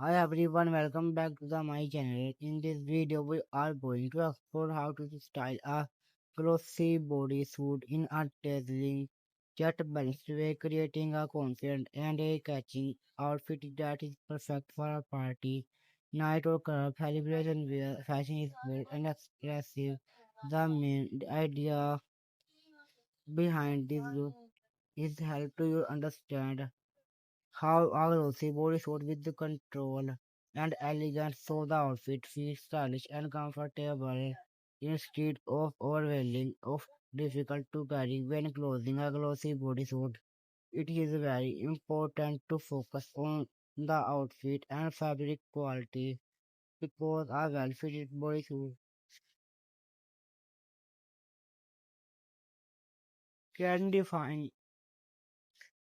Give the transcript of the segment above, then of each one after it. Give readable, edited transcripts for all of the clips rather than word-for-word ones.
Hi everyone, welcome back to my channel. In this video, we are going to explore how to style a glossy bodysuit in a dazzling jet balanced way, creating a confident and a catchy outfit that is perfect for a party, night or club, celebration wear. Fashion is bold and expressive. The main idea behind this look is help to you understand how aggressive bodysuit with the control and elegance so the outfit feels stylish and comfortable instead of overwhelming of difficult to carry when clothing a glossy bodysuit. It is very important to focus on the outfit and fabric quality because a well-fitted bodysuit can define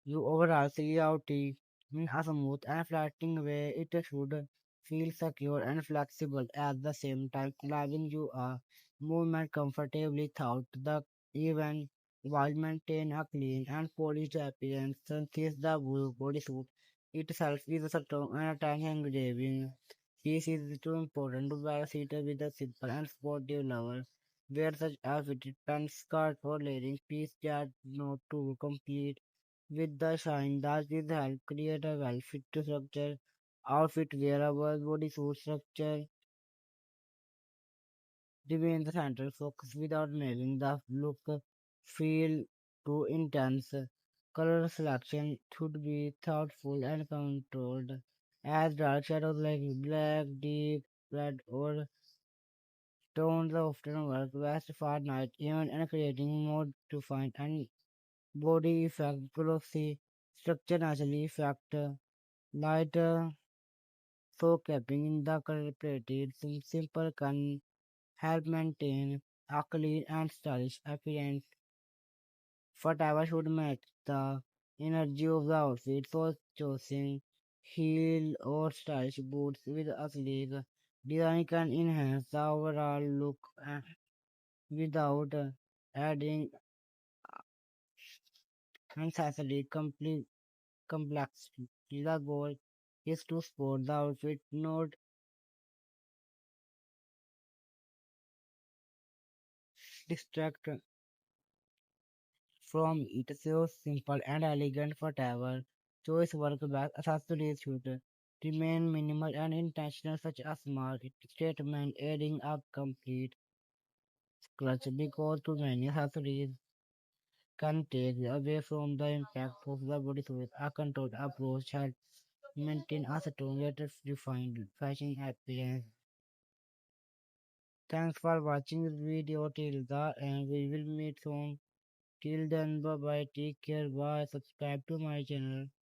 you overall reality in a smooth and flattering way. It should feel secure and flexible at the same time, allowing you a movement comfortably throughout the event while maintain a clean and polished appearance. Since the blue bodysuit itself is a strong and attention engraving piece is too important to wear seated with a simple and sportive lover. Wear such as fitted pants, skirt, or layering piece that not too complete with the shine that will help create a well-fit structure, outfit wearable bodysuit structure remain the central focus without making the look feel too intense. Color selection should be thoughtful and controlled, as dark shadows like black, deep red, or tones often work best for night, even and creating more defined and body effect. Glossy structure naturally effect light. So keeping in the corporate simple can help maintain a clean and stylish appearance. Whatever should match the energy of the outfit. So choosing heel or stylish boots with a sleek design can enhance the overall look without adding unnecessary complexity. The goal is to sport the outfit, not distract from it. So simple and elegant whatever choice work best. Accessories should remain minimal and intentional, such as small statement adding up complete clutch because too many accessories can take away from the impact of the bodysuit. A controlled approach helps maintain a strong yet refined fashion appearance. Thanks for watching this video till the end. We will meet soon. Till then, bye bye. Take care. Bye. Subscribe to my channel.